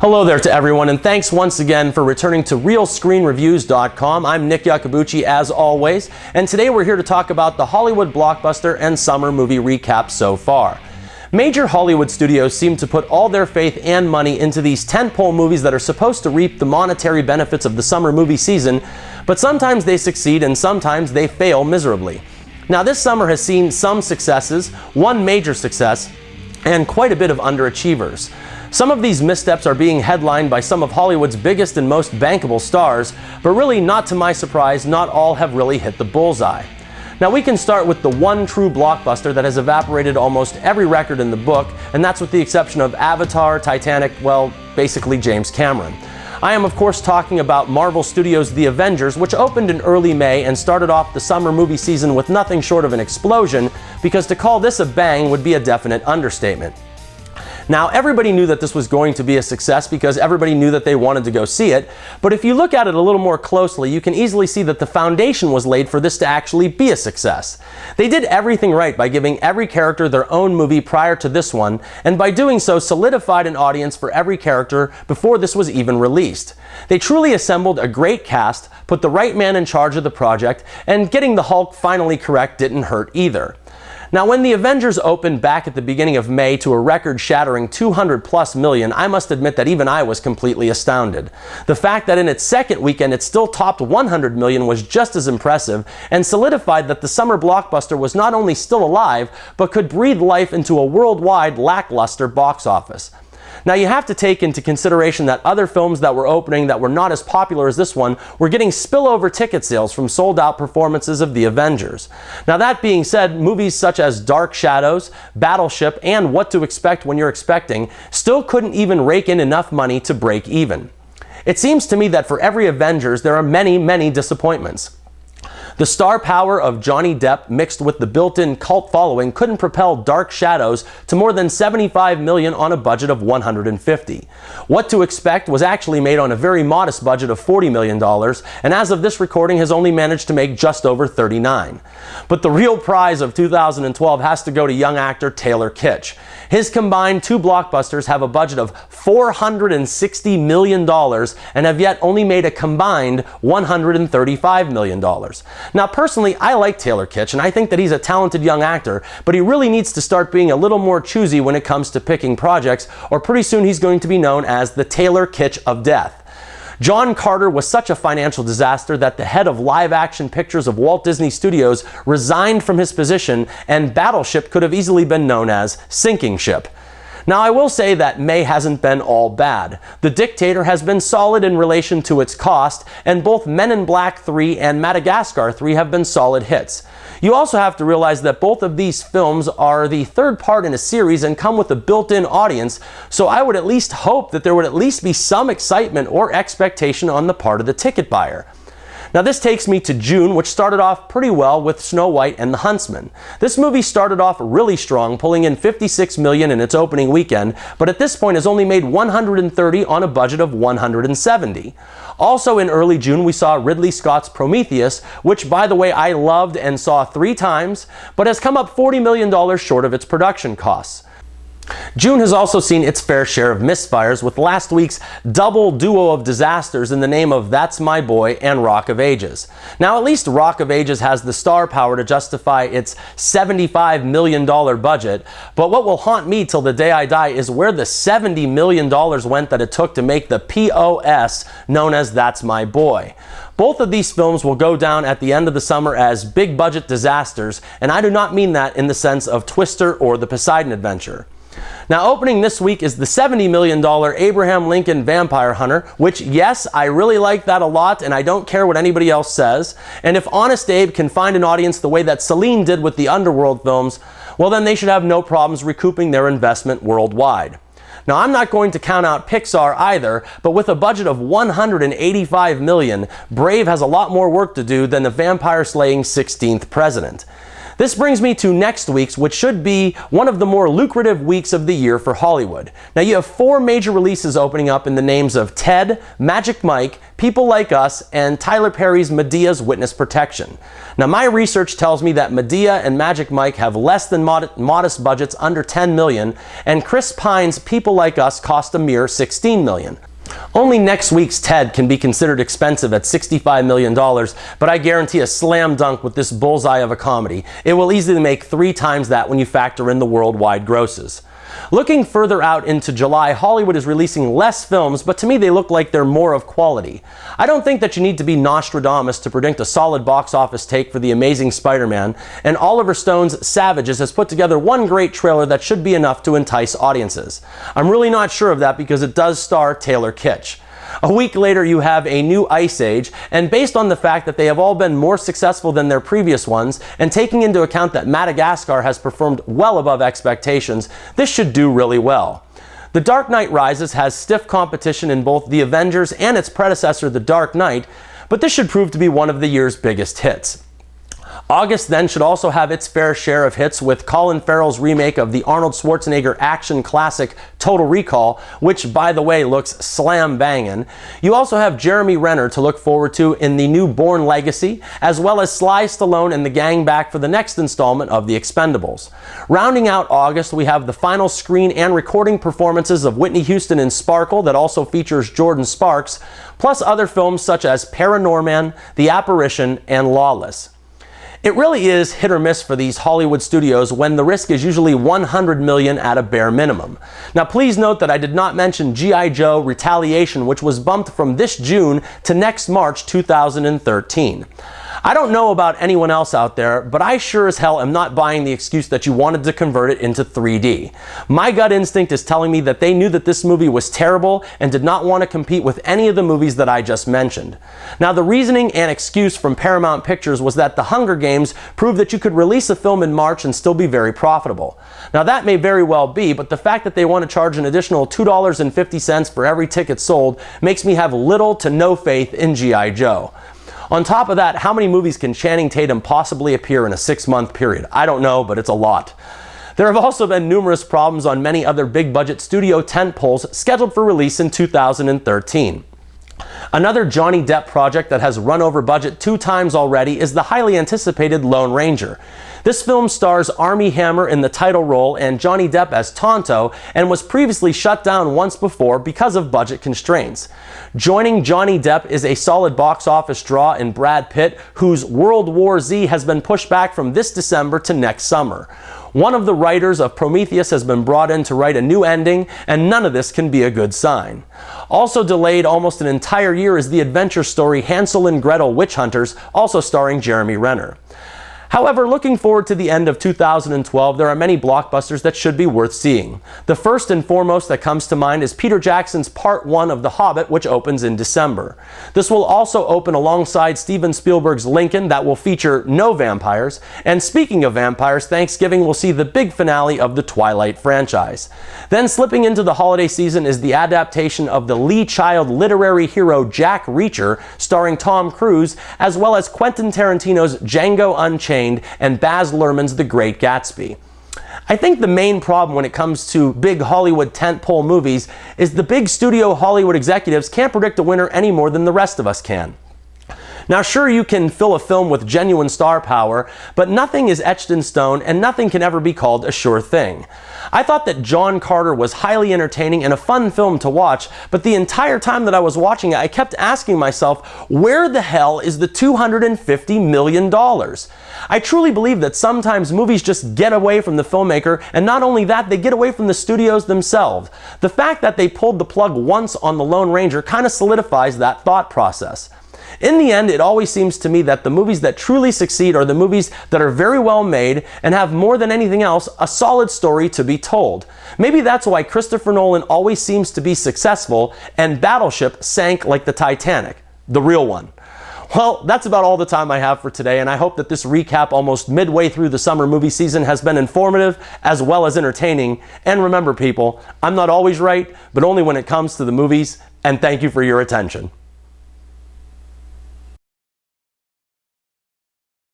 Hello there to everyone, and thanks once again for returning to RealScreenReviews.com. I'm Nick Iacobucci as always, and today we're here to talk about the Hollywood blockbuster and summer movie recap so far. Major Hollywood studios seem to put all their faith and money into these tentpole movies that are supposed to reap the monetary benefits of the summer movie season, but sometimes they succeed and sometimes they fail miserably. Now this summer has seen some successes, one major success, and quite a bit of underachievers. Some of these missteps are being headlined by some of Hollywood's biggest and most bankable stars, but really, not to my surprise, not all have really hit the bullseye. Now we can start with the one true blockbuster that has evaporated almost every record in the book, and that's with the exception of Avatar, Titanic, well, basically James Cameron. I am of course talking about Marvel Studios' The Avengers, which opened in early May and started off the summer movie season with nothing short of an explosion, because to call this a bang would be a definite understatement. Now, everybody knew that this was going to be a success because everybody knew that they wanted to go see it, but if you look at it a little more closely, you can easily see that the foundation was laid for this to actually be a success. They did everything right by giving every character their own movie prior to this one, and by doing so solidified an audience for every character before this was even released. They truly assembled a great cast, put the right man in charge of the project, and getting the Hulk finally correct didn't hurt either. Now, when The Avengers opened back at the beginning of May to a record-shattering 200+ million, I must admit that even I was completely astounded. The fact that in its second weekend it still topped 100 million was just as impressive, and solidified that the summer blockbuster was not only still alive, but could breathe life into a worldwide lackluster box office. Now you have to take into consideration that other films that were opening that were not as popular as this one were getting spillover ticket sales from sold-out performances of The Avengers. Now that being said, movies such as Dark Shadows, Battleship, and What to Expect When You're Expecting still couldn't even rake in enough money to break even. It seems to me that for every Avengers there are many disappointments. The star power of Johnny Depp mixed with the built-in cult following couldn't propel Dark Shadows to more than 75 million on a budget of 150. What to Expect was actually made on a very modest budget of $40 million, and as of this recording has only managed to make just over 39. But the real prize of 2012 has to go to young actor Taylor Kitsch. His combined two blockbusters have a budget of $460 million and have yet only made a combined $135 million. Now personally, I like Taylor Kitsch and I think that he's a talented young actor, but he really needs to start being a little more choosy when it comes to picking projects, or pretty soon he's going to be known as the Taylor Kitsch of death. John Carter was such a financial disaster that the head of live-action pictures of Walt Disney Studios resigned from his position, and Battleship could have easily been known as Sinking Ship. Now I will say that May hasn't been all bad. The Dictator has been solid in relation to its cost, and both Men in Black 3 and Madagascar 3 have been solid hits. You also have to realize that both of these films are the third part in a series and come with a built-in audience, so I would at least hope that there would at least be some excitement or expectation on the part of the ticket buyer. Now this takes me to June, which started off pretty well with Snow White and the Huntsman. This movie started off really strong, pulling in 56 million in its opening weekend, but at this point has only made 130 on a budget of 170. Also in early June we saw Ridley Scott's Prometheus, which by the way I loved and saw 3 times, but has come up $40 million short of its production costs. June has also seen its fair share of misfires, with last week's double duo of disasters in the name of That's My Boy and Rock of Ages. Now at least Rock of Ages has the star power to justify its $75 million budget, but what will haunt me till the day I die is where the $70 million went that it took to make the POS known as That's My Boy. Both of these films will go down at the end of the summer as big budget disasters, and I do not mean that in the sense of Twister or The Poseidon Adventure. Now opening this week is the $70 million Abraham Lincoln Vampire Hunter, which yes, I really like that a lot and I don't care what anybody else says. And if Honest Abe can find an audience the way that Celine did with the Underworld films, well then they should have no problems recouping their investment worldwide. Now I'm not going to count out Pixar either, but with a budget of $185 million, Brave has a lot more work to do than the vampire slaying 16th president. This brings me to next week's, which should be one of the more lucrative weeks of the year for Hollywood. Now, you have 4 major releases opening up in the names of Ted, Magic Mike, People Like Us, and Tyler Perry's Medea's Witness Protection. Now, my research tells me that Madea and Magic Mike have less than modest budgets under $10 million, and Chris Pine's People Like Us cost a mere $16 million. Only next week's Ted can be considered expensive at $65 million, but I guarantee a slam dunk with this bullseye of a comedy. It will easily make 3 times that when you factor in the worldwide grosses. Looking further out into July, Hollywood is releasing less films, but to me they look like they're more of quality. I don't think that you need to be Nostradamus to predict a solid box office take for The Amazing Spider-Man, and Oliver Stone's Savages has put together one great trailer that should be enough to entice audiences. I'm really not sure of that because it does star Taylor Kitsch. A week later, you have a new Ice Age, and based on the fact that they have all been more successful than their previous ones, and taking into account that Madagascar has performed well above expectations, this should do really well. The Dark Knight Rises has stiff competition in both the Avengers and its predecessor, The Dark Knight, but this should prove to be one of the year's biggest hits. August then should also have its fair share of hits with Colin Farrell's remake of the Arnold Schwarzenegger action classic Total Recall, which by the way looks slam bangin'. You also have Jeremy Renner to look forward to in the new Bourne Legacy, as well as Sly Stallone and the gang back for the next installment of The Expendables. Rounding out August, we have the final screen and recording performances of Whitney Houston in Sparkle that also features Jordan Sparks, plus other films such as Paranorman, The Apparition, and Lawless. It really is hit or miss for these Hollywood studios when the risk is usually $100 million at a bare minimum. Now please note that I did not mention G.I. Joe Retaliation, which was bumped from this June to next March 2013. I don't know about anyone else out there, but I sure as hell am not buying the excuse that you wanted to convert it into 3D. My gut instinct is telling me that they knew that this movie was terrible and did not want to compete with any of the movies that I just mentioned. Now, the reasoning and excuse from Paramount Pictures was that The Hunger Games proved that you could release a film in March and still be very profitable. Now, that may very well be, but the fact that they want to charge an additional $2.50 for every ticket sold makes me have little to no faith in G.I. Joe. On top of that, how many movies can Channing Tatum possibly appear in a 6-month period? I don't know, but it's a lot. There have also been numerous problems on many other big-budget studio tentpoles scheduled for release in 2013. Another Johnny Depp project that has run over budget 2 times already is the highly anticipated Lone Ranger. This film stars Armie Hammer in the title role and Johnny Depp as Tonto, and was previously shut down once before because of budget constraints. Joining Johnny Depp is a solid box office draw in Brad Pitt, whose World War Z has been pushed back from this December to next summer. One of the writers of Prometheus has been brought in to write a new ending, and none of this can be a good sign. Also delayed almost an entire year is the adventure story Hansel and Gretel Witch Hunters, also starring Jeremy Renner. However, looking forward to the end of 2012, there are many blockbusters that should be worth seeing. The first and foremost that comes to mind is Peter Jackson's Part 1 of The Hobbit, which opens in December. This will also open alongside Steven Spielberg's Lincoln, that will feature no vampires. And speaking of vampires, Thanksgiving will see the big finale of the Twilight franchise. Then slipping into the holiday season is the adaptation of the Lee Child literary hero Jack Reacher, starring Tom Cruise, as well as Quentin Tarantino's Django Unchained and Baz Luhrmann's The Great Gatsby. I think the main problem when it comes to big Hollywood tentpole movies is the big studio Hollywood executives can't predict a winner any more than the rest of us can. Now sure, you can fill a film with genuine star power, but nothing is etched in stone and nothing can ever be called a sure thing. I thought that John Carter was highly entertaining and a fun film to watch, but the entire time that I was watching it, I kept asking myself, where the hell is the $250 million? I truly believe that sometimes movies just get away from the filmmaker, and not only that, they get away from the studios themselves. The fact that they pulled the plug once on The Lone Ranger kind of solidifies that thought process. In the end, it always seems to me that the movies that truly succeed are the movies that are very well made and have, more than anything else, a solid story to be told. Maybe that's why Christopher Nolan always seems to be successful and Battleship sank like the Titanic, the real one. Well, that's about all the time I have for today, and I hope that this recap almost midway through the summer movie season has been informative as well as entertaining. And remember, people, I'm not always right, but only when it comes to the movies, and thank you for your attention.